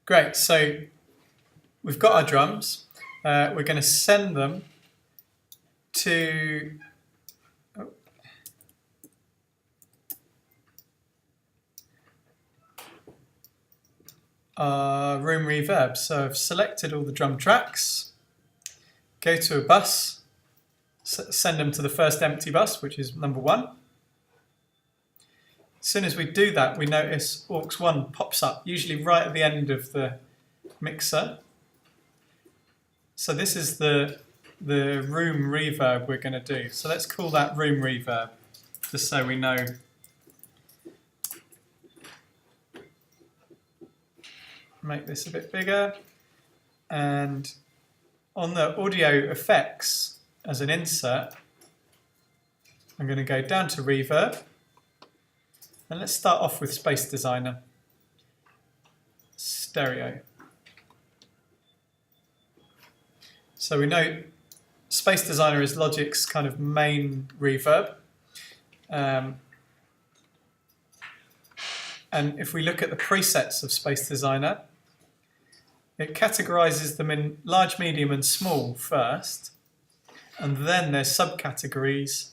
Great, so we've got our drums. We're going to send them to our room reverb. So I've selected all the drum tracks, go to a bus, send them to the first empty bus, which is number 1. As soon as we do that, we notice aux 1 pops up, usually right at the end of the mixer. So this is the room reverb we're going to do. So let's call that room reverb, just so we know. Make this a bit bigger. And on the audio effects, as an insert, I'm going to go down to reverb. And let's start off with Space Designer. Stereo. So we know Space Designer is Logic's kind of main reverb. And if we look at the presets of Space Designer, it categorizes them in large, medium and small first. And then there's subcategories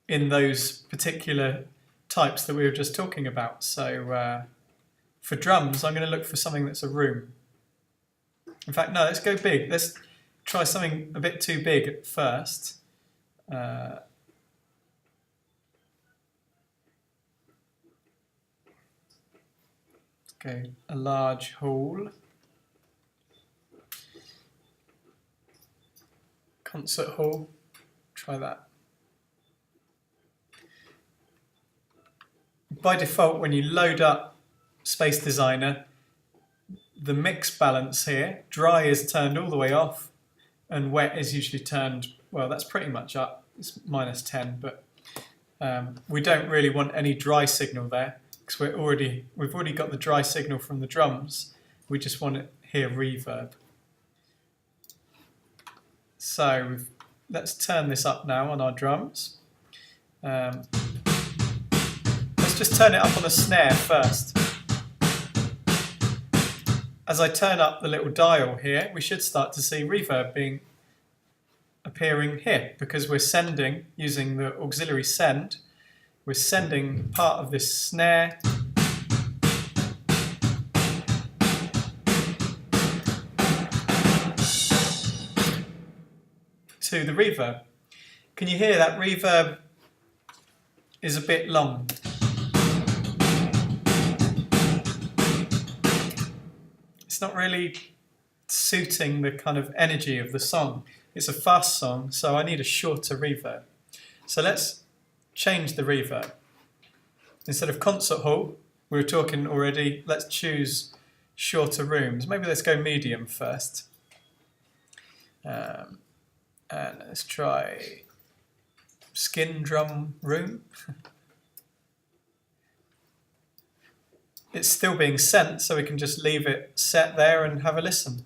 in those particular types that we were just talking about. So for drums, I'm going to look for something that's a room. In fact, no, let's go big. Let's try something a bit too big at first. Let's go a large hall. Concert hall. Try that. By default, when you load up Space Designer, the mix balance here, dry is turned all the way off and wet is usually turned, well, that's pretty much up. It's -10, but we don't really want any dry signal there because we've already got the dry signal from the drums. We just want to hear reverb. So let's turn this up now on our drums. Let's just turn it up on a snare first. As I turn up the little dial here, we should start to see reverb appearing here because we're sending, using the auxiliary send, we're sending part of this snare to the reverb. Can you hear that reverb is a bit long? It's not really suiting the kind of energy of the song. It's a fast song, so I need a shorter reverb. So let's change the reverb. Instead of concert hall, we were talking already, let's choose shorter rooms. Maybe let's go medium first. And let's try skin drum room. It's still being sent, so we can just leave it set there and have a listen.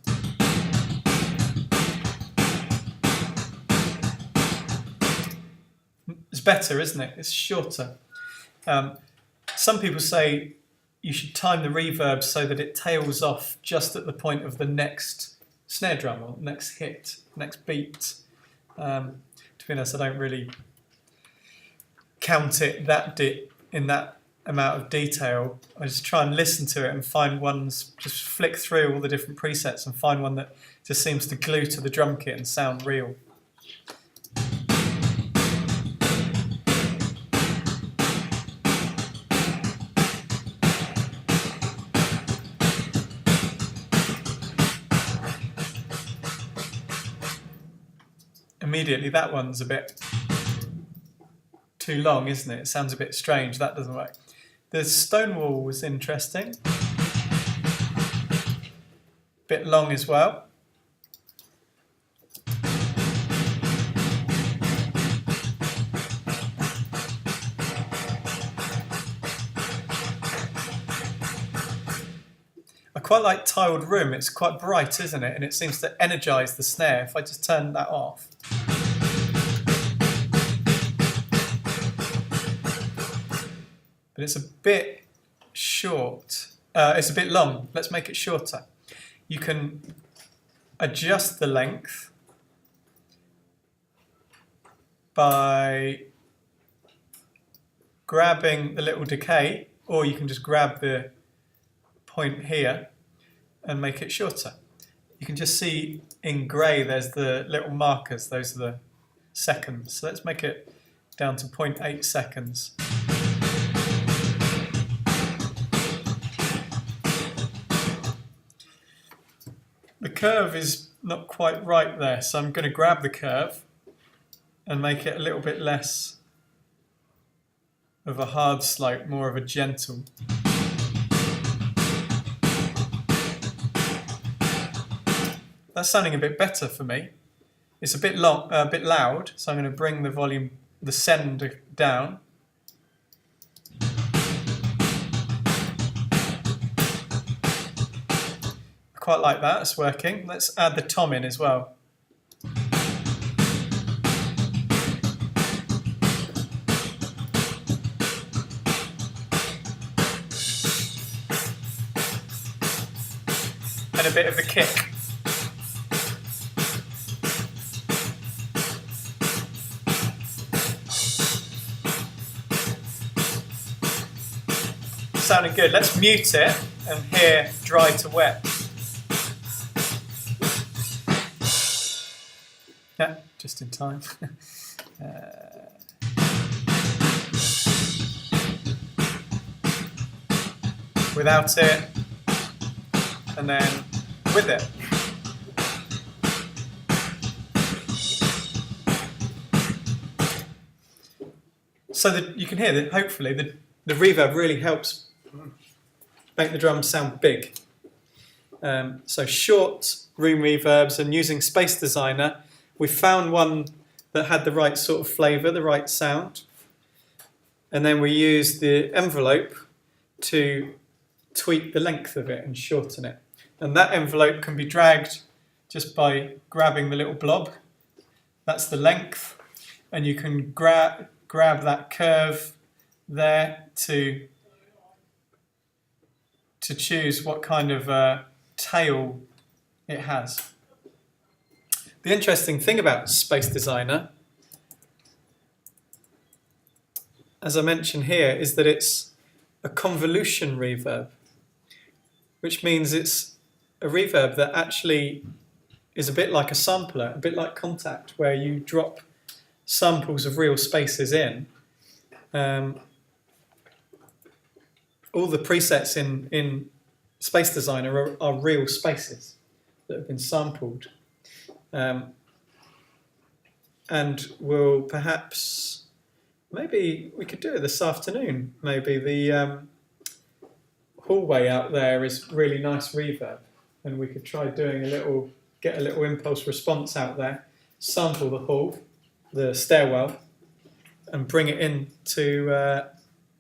It's better, isn't it? It's shorter. Some people say you should time the reverb so that it tails off just at the point of the next snare drum or next hit, next beat. To be honest, I don't really count it that deep in that amount of detail. I just try and listen to it and find ones, just flick through all the different presets and find one that just seems to glue to the drum kit and sound real. Immediately that one's a bit too long, isn't it? It sounds a bit strange. That doesn't work. The Stonewall was interesting. Bit long as well. I quite like Tiled Room. It's quite bright, isn't it? And it seems to energise the snare. If I just turn that off. But it's a bit short. it's a bit long. Let's make it shorter. You can adjust the length by grabbing the little decay, or you can just grab the point here and make it shorter. You can just see in grey there's the little markers, those are the seconds. So let's make it down to 0.8 seconds. The curve is not quite right there, so I'm going to grab the curve and make it a little bit less of a hard slope, more of a gentle. That's sounding a bit better for me. It's a bit long, a bit loud, so I'm going to bring the volume, the send down. I quite like that, it's working. Let's add the tom in as well. And a bit of the kick. Sounding good. Let's mute it and hear dry to wet. Yeah, just in time. Without it, and then with it. So that you can hear that hopefully the reverb really helps make the drums sound big. So short room reverbs, and using Space Designer, we found one that had the right sort of flavour, the right sound. And then we used the envelope to tweak the length of it and shorten it. And that envelope can be dragged just by grabbing the little blob. That's the length. And you can grab that curve there to choose what kind of tail it has. The interesting thing about Space Designer, as I mentioned here, is that it's a convolution reverb, which means it's a reverb that actually is a bit like a sampler, a bit like Contact, where you drop samples of real spaces in. All the presets in Space Designer are real spaces that have been sampled. And we'll perhaps, maybe we could do it this afternoon. Maybe the hallway out there is really nice reverb, and we could try doing get a little impulse response out there, sample the hall, the stairwell, and bring it into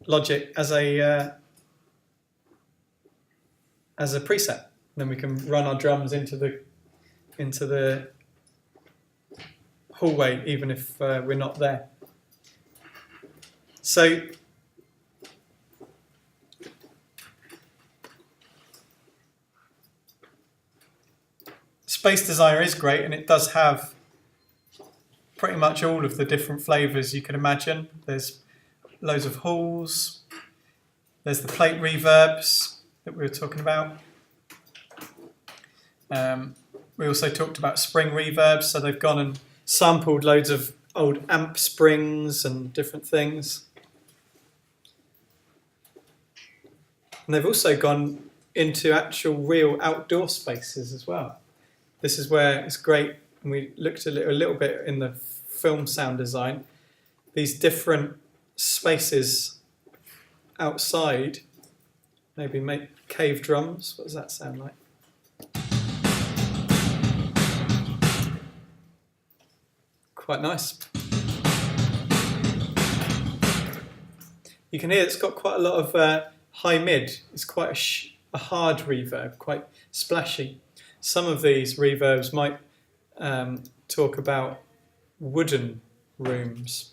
Logic as a preset. Then we can run our drums into the hallway, even if we're not there. So Space Designer is great, and it does have pretty much all of the different flavours you can imagine. There's loads of halls, there's the plate reverbs that we were talking about. We also talked about spring reverbs, so they've gone and sampled loads of old amp springs and different things. And they've also gone into actual real outdoor spaces as well. This is where it's great, and we looked at it a little bit in the film sound design, these different spaces outside. Maybe make cave drums. What does that sound like? Quite nice. You can hear it's got quite a lot of high mid. It's quite a hard reverb, quite splashy. Some of these reverbs might talk about wooden rooms.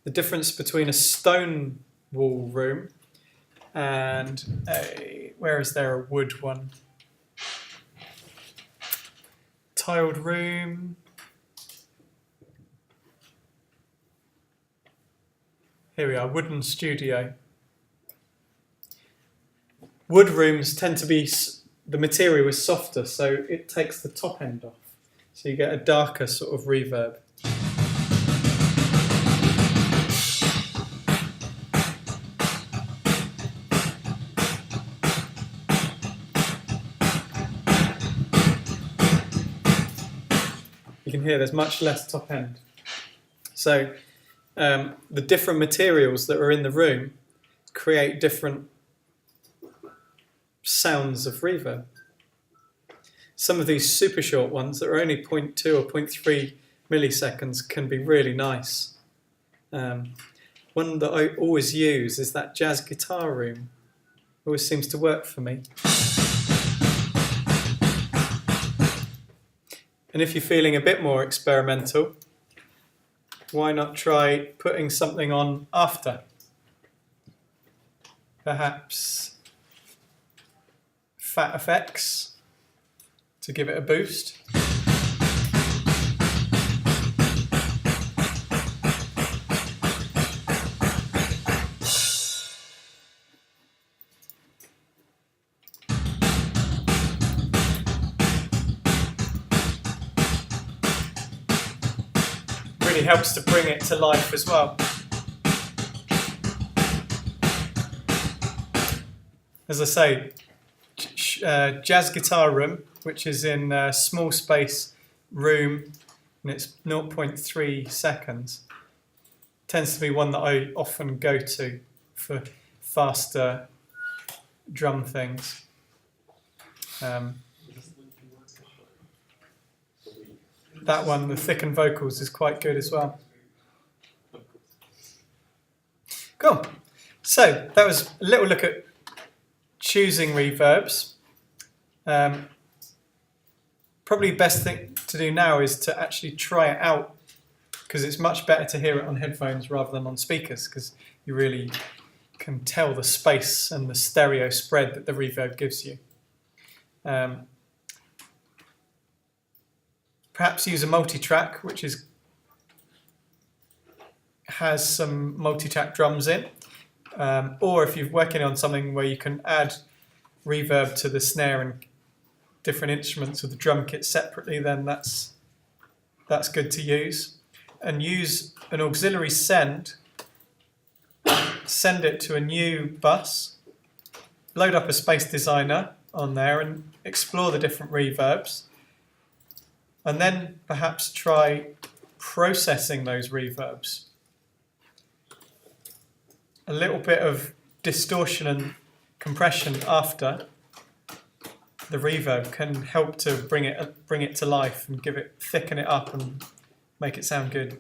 The difference between a stone wall room and where is there a wood one? Tiled room. Here we are, wooden studio. Wood rooms tend to be, the material is softer, so it takes the top end off. So you get a darker sort of reverb. You can hear there's much less top end. So the different materials that are in the room create different sounds of reverb. Some of these super short ones that are only 0.2 or 0.3 milliseconds can be really nice. One that I always use is that jazz guitar room. Always seems to work for me. And if you're feeling a bit more experimental, why not try putting something on after? Perhaps Fat Effects to give it a boost. Really helps to bring it to life as well. As I say, jazz guitar room, which is in a small space room, and it's 0.3 seconds, tends to be one that I often go to for faster drum things. That one, the thickened vocals, is quite good as well. Cool. So that was a little look at choosing reverbs. Probably best thing to do now is to actually try it out, because it's much better to hear it on headphones rather than on speakers, because you really can tell the space and the stereo spread that the reverb gives you. Perhaps use a multi-track, which has some multi-track drums in, or if you're working on something where you can add reverb to the snare and different instruments of the drum kit separately, then that's good to use. And use an auxiliary send it to a new bus, load up a Space Designer on there and explore the different reverbs, and then perhaps try processing those reverbs. A little bit of distortion and compression after the reverb can help to bring it to life and thicken it up and make it sound good.